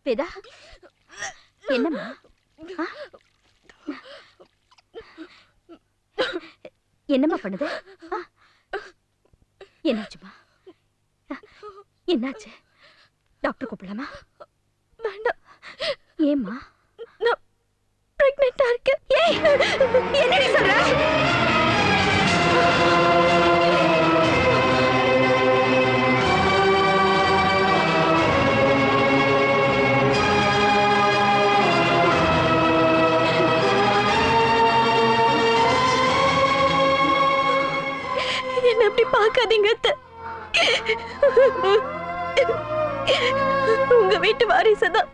வேதா, என்னம்மா? என்னம்மா பண்ணுது? என்னாச்சுமா? என்னாச்சு? டாக்டர் கூப்பிடலாமா? வேண்டாம். ஏம்மா? நான் பிரெக்னெண்டா இருக்கேன். ஏய், என்னடி சொல்ற? என்ன அப்படி பார்க்காதீங்க அத்தை. உங்க வீட்டு வாரிசுதான்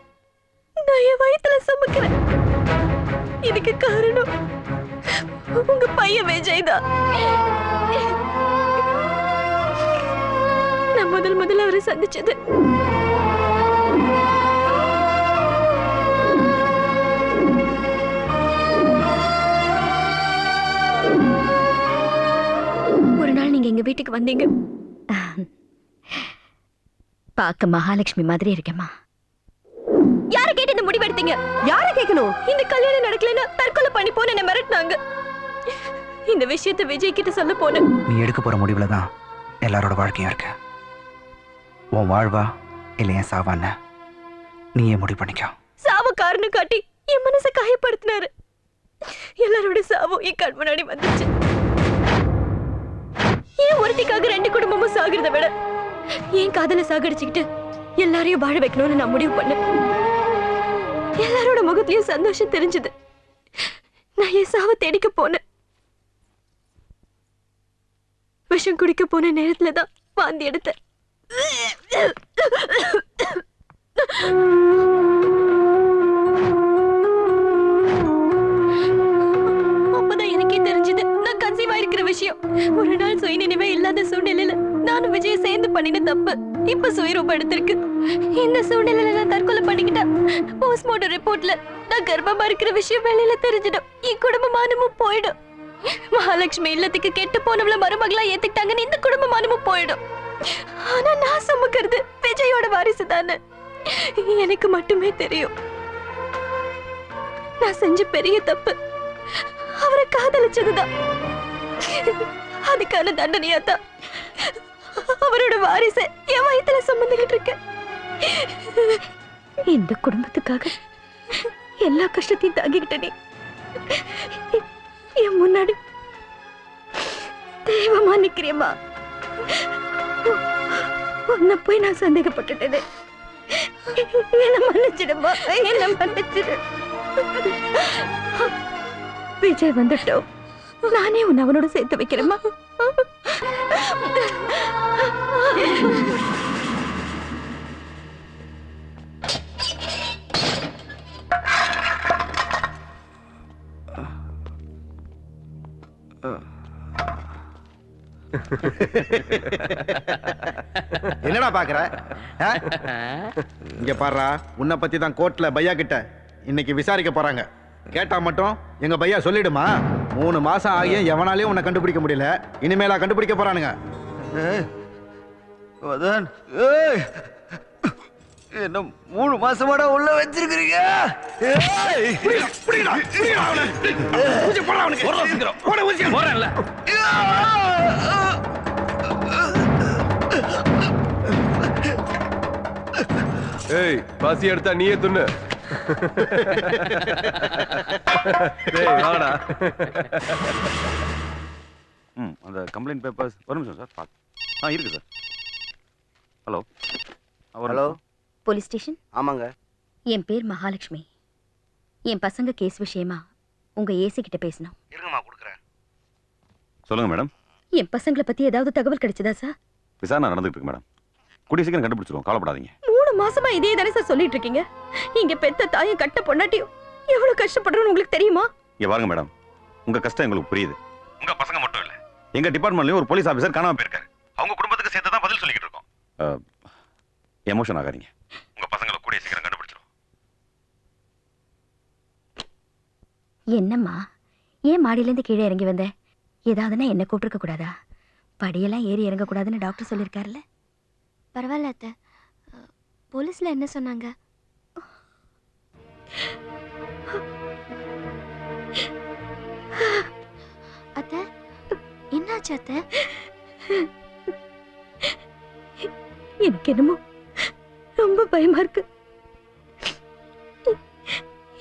நான் என் வயித்துல சுமக்கிறேன். இதுக்கு காரணம் உங்க பையன் விஜய் தான். நான் முதல்ல அவரை சந்திச்சது ஒரு நாள் நீங்க எங்க வீட்டுக்கு வந்தீங்க. பார்க்க மகாலட்சுமி மாதிரி இருக்கேம்மா. யாரை கேட்டு இந்த முடிவு எடுத்தீங்க? யாரை கேட்கணும்? இந்த கல்யாணம் நடக்கலன்னா தற்கொலை பண்ணி போன என்ன மிரட்டினாங்க. இந்த விஷயத்தை விஜய் கிட்ட சொல்ல போனேன். நீ எடுக்க போற முடிவுல தான் எல்லாரோட வாழ்க்கையும் இருக்கு. உன் வாழ்வா இல்லை என் சாவான்னு நீயே முடிவு பண்ணிக்கோ. சாவு காரணம் காட்டி என் மனசை காயப்படுத்தினாரு. எல்லாரோட சாவும் என் கண் முன்னாடி வந்துச்சு. ஏன் ஒருத்திக்காக ரெண்டு குடும்பமும் சாகிறத விட ஏன் காதல சாகடிச்சுக்கிட்டு எல்லாரையும் வாழ வைக்கணும்னு நான் முடிவு பண்ணேன். எல்லாரோட முகத்திலயும் சந்தோஷம் தெரிஞ்சது. நான் என் சாவை தேடிக்க போனேன். விஷம் குடிக்க போன நேரத்துலதான் வாந்தி எடுத்தேன். அப்பதான் எனக்கே தெரிஞ்சது நான் கன்சீவ் ஆயிருக்கிற விஷயம். ஒரு நாள் சுயநினைவே இல்லாத சூழ்நிலையில நானும் விஜய சேர்ந்து பண்ணின தப்பு இப்ப சுயரூபம் எடுத்திருக்கு. இந்த சூழ்நிலையில நான் தற்கொலை பண்ணிக்கிட்டா போஸ்ட்மார்ட்டம் ரிப்போர்ட்ல நான் கர்ப்பமா இருக்கிற விஷயம் வெளியில தெரிஞ்சிடும். என் குடும்பமானமும் போயிடும். மகாலட்சுமி இல்லத்துக்கு கெட்டு போனவள மருமகளா ஏத்துக்கிட்டாங்கன்னு இந்த குடும்பமானமும் போயிடும். ஆனா நான் சுமக்கிறது விஜயோட வாரிசு தானே. எனக்கு மட்டுமே தெரியும். நான் செஞ்ச பெரிய தப்பு அவரை காதலிச்சதுதான். அதுக்கான தண்டனையா தான் அவரோட வாரிசை என் வயித்துல சுமந்துகிட்டு இருக்க. இந்த குடும்பத்துக்காக எல்லா கஷ்டத்தையும் தாங்கிக்கிட்ட நீ என் முன்னாடி தெய்வமா நிக்கிறியம்மா. உன்னை போய் நான் சந்தேகப்பட்டுட்டேனே. என்ன மன்னிச்சிடுமா, என்ன மன்னிச்சிடு. விஜய் வந்துட்டோம். நானே உன்னை அவனோட சேர்த்து வைக்கிறேம்மா. என்னடா பாக்குற? இங்க பாருடா, உன்னை பத்தி தான் கோர்ட்ல பையா கிட்ட இன்னைக்கு விசாரிக்க போறாங்க. கேட்டா மட்டும் எங்க பையா சொல்லிடுமா? 3 மாசம் ஆகியும் எவனாலையும் உன்னை கண்டுபிடிக்க முடியல. இனிமேலா கண்டுபிடிக்க போறானுங்க? என்ன 3 மாசமாடா உள்ள வச்சிருக்கீங்க? ஏய், பசி எடுத்தா நீயே துண்ணு. டேய் வாடா. அந்த கம்ப்ளைண்ட் பேப்பர்ஸ் ஒரு நிமிஷம் சார் பாத்து. இருக்கு sir. Hello hello, police station? ஆமாங்க. என் பேர் மகாலட்சுமி. என் பசங்க கேஸ் விஷயமா உங்க ஏசி கிட்ட பேசணும். இருங்கம்மா, கொடுக்குறேன். சொல்லுங்க மேடம். என் பசங்களை பத்தி ஏதாவது தகவல் கிடைச்சதா சார்? விசாரணை நடந்துட்டு இருக்கு மேடம். கூடிய சீக்கிரம் கண்டுபிடிச்சிருவோம், கவலைப்படாதீங்க. 3 மாசமா இதே தானே சார் சொல்லிட்டு இருக்கீங்க. இங்க பெத்த தாயும் கட்ட பொண்டாட்டியும் எவ்வளவு கஷ்டப்படுறோம்னு உங்களுக்கு தெரியுமா? இங்க பாருங்க மேடம், உங்க கஷ்டம் எங்களுக்கு புரியுது. உங்க பசங்க மட்டும் இல்ல, எங்க டிபார்ட்மெண்ட்லயும் ஒரு போலீஸ் ஆபீசர் காணாம போயிருக்காரு. அவங்க குடும்பத்துக்கு சேர்த்து தான் பதில் சொல்லிக்கிட்டு இருக்கோம். எமோஷன் ஆகாதீங்க. உங்க பசங்களை கூடிய சீக்கிரம் கண்டுபிடிச்சிரும். என்னம்மா, ஏன் மாடியிலேருந்து கீழே இறங்கி வந்த? ஏதாவதுன்னா என்ன கூப்பிட்டுருக்க கூடாதா? படியெல்லாம் ஏறி இறங்கக்கூடாதுன்னு டாக்டர் சொல்லியிருக்காருல்ல. பரவாயில்ல அத்தை. போலீஸ்ல என்ன சொன்னாங்க? அத்தை, என்னாச்சு அத்தை? எனக்கு என்னமோ ரொம்ப பயமா இருக்கு.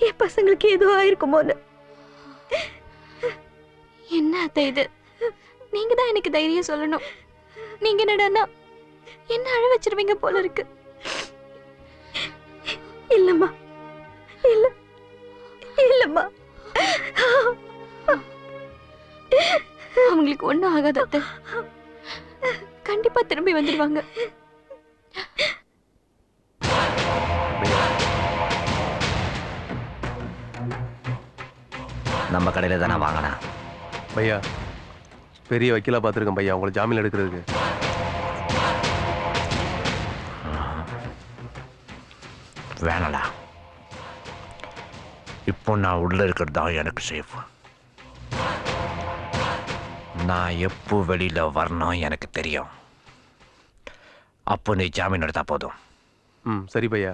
என் பசங்களுக்கு ஏதோ ஆயிருக்குமோன்னு. என்ன அத்தை இது? நீங்க தான் எனக்கு தைரியம் சொல்லணும். நீங்க என்னடான்னா என்ன அழ வச்சிருவீங்க போல இருக்கு. இல்லம்மா, இல்ல இல்லம்மா. அவங்களுக்கு ஒண்ணும் ஆகாது அத்தை. கண்டிப்பா திரும்பி வந்துடுவாங்க. நம்ம கடையில் தானே வாங்கினேன். பையா பெரிய வக்கீலா பார்த்துருக்கேன் பையா, உங்களை ஜாமீன் எடுக்கிறதுக்கு. வேணடா, இப்போ நான் உள்ள இருக்கிறது தான் எனக்கு சேஃப். நான் எப்போ வெளியில வரணும் எனக்கு தெரியும். அப்போ நீ ஜாமீன் எடுத்தா போதும். ம் சரி பையா.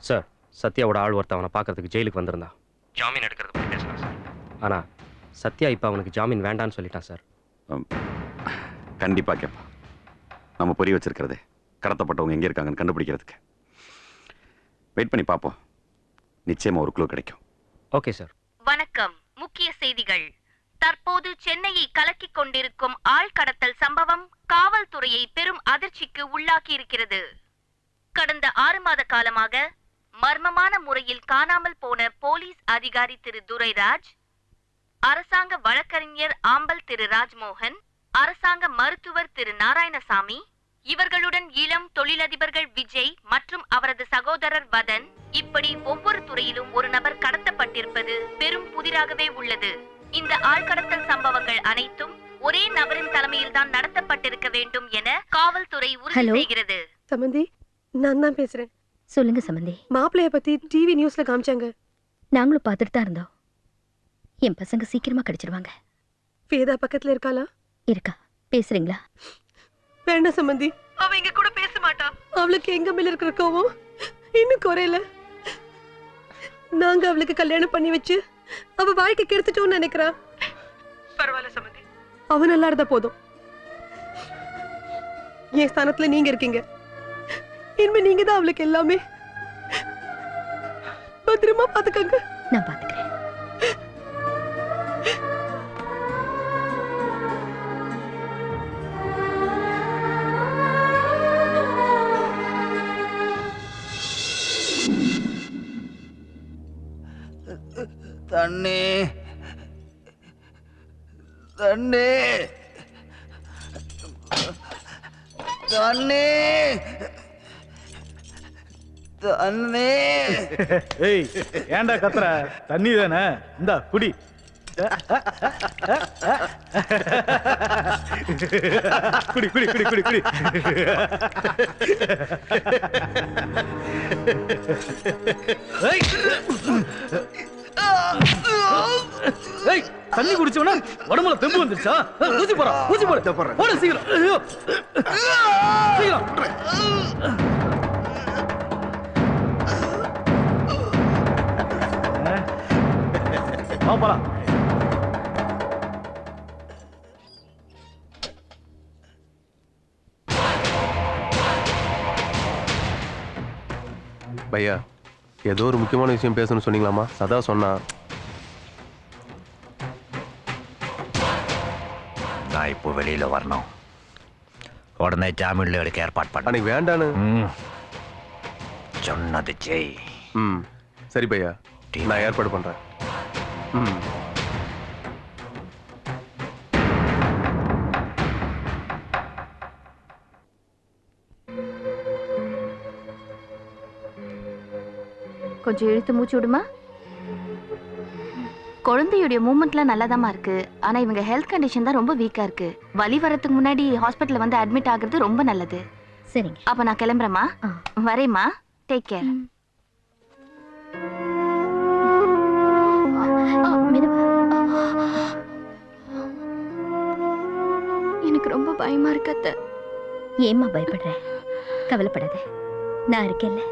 சார், சத்யாவோட ஆள் ஒருத்த அவனை பார்க்கறதுக்கு ஜெயிலுக்கு வந்திருந்தான். ஜாமீன் எடுக்கிறது பற்றி பேசினான் சார். ஆனால் சத்யா இப்போ அவனுக்கு ஜாமீன் வேண்டான்னு சொல்லிட்டான் சார். கண்டிப்பா கேட்பா. நம்ம புரிய வச்சிருக்கிறதே கடத்தப்பட்டவங்க எங்கே இருக்காங்கன்னு கண்டுபிடிக்கிறதுக்கு. வெயிட் பண்ணி பார்ப்போம், நிச்சயமா ஒரு க்ளூ கிடைக்கும். Okay sir. வணக்கம். முக்கிய செய்திகள். தற்போது சென்னையை கலக்கிக் கொண்டிருக்கும் ஆள்கடத்தல் சம்பவம் காவல்துறையை பெரும் அதிர்ச்சிக்கு உள்ளாக்கி இருக்கிறது. கடந்த 6 மாத காலமாக மர்மமான முறையில் காணாமல் போன போலீஸ் அதிகாரி திரு துரைராஜ், அரசாங்க வழக்கறிஞர் ஆம்பல் திரு ராஜ்மோகன், அரசாங்க மருத்துவர் திரு நாராயணசாமி, இவர்களுடன் இளம் தொழிலதிபர்கள் விஜய் மற்றும் அவரது சகோதரர் வதன், இப்படி ஒவ்வொரு துறையிலும் ஒரு நபர் கடத்தப்பட்டிருப்பது பெரும் புதிராகவே உள்ளது. இந்த ஆள்கடத்தல் சம்பவங்கள் அனைத்தும் ஒரே நபரின் தலைமையில் தான் நடத்தப்பட்டிருக்க வேண்டும் என காவல்துறை உறுதி செய்கிறது. சமந்தி, நான் தான் பேசுறேன். சொல்லுங்க சம்பந்தி. மாப்பிள்ளைய பத்தி டிவி நியூஸ்ல காமிச்சாங்க. நாங்களும் பார்த்துட்டு தான் இருந்தோம். என் பசங்க சீக்கிரமா கிடைச்சிருவாங்க. வேதா பக்கத்துல இருக்காளா? இருக்கா, பேசுறீங்களா? வேண்டாம் சம்பந்தி, அவ எங்க கூட பேச மாட்டா. அவளுக்கு எங்க மேல இருக்கிற கோவம் இன்னும் குறையல. நாங்க அவளுக்கு கல்யாணம் பண்ணி வச்சு அவ வாழ்க்கை கெடுத்துட்டோம்னு நினைக்கிறா. பரவாயில்ல சம்பந்தி, அவ நல்லா இருந்தா போதும். என் ஸ்தானத்துல நீங்க இருக்கீங்க. இனிமே நீங்க தான் அவளுக்கு எல்லாமே. பத்திரமா பாத்துக்கங்க. நான் பாத்துக்கிறேன். தண்ணி தண்ணி தண்ணி தண்ணி. ஏய், ஏன்டா கத்துற? தண்ணி தானே, இந்தா குடி. குடி குடி குடி குடி குடி. தண்ணி குடிச்சவனா உடம்புல தெம்பு வந்துருச்சா? ஊசி போறா, ஊசி போட போட சீக்கிரம். ஐயோ சீக்கிரம். போலாம். பையா ஏதோ ஒரு முக்கியமான விஷயம் பேசணும்னு சொன்னீங்களாமா? சதா சொன்னா. நான் இப்போ வெளியில வரணும். உடனே ஜாமீன்ல எடுக்க ஏற்பாடு பண்ண. அன்னைக்கு வேண்டான்னு சொன்னது ஜெய். ம் சரி பையா, நான் ஏற்பாடு பண்றேன். ம் கொஞ்சம் இழுத்து மூச்சு விடுமா. குழந்தையுடைய மூவ்மெண்ட்லாம் நல்லாதாமா இருக்கு. ஆனா இவங்க ஹெல்த் கண்டிஷன் தான் ரொம்ப வீக்கா இருக்கு. வலி வரதுக்கு முன்னாடி ஹாஸ்பிட்டல் வந்து அட்மிட் ஆகுறது ரொம்ப நல்லது. சரிங்க. அப்ப நான் கிளம்புறேம்மா. வரேம்மா. Take care. எனக்கு ரொம்ப பயமா இருக்கு அத்தை. ஏம்மா பயப்படுற? கவலைப்படாத, நான் இருக்கேன்ல.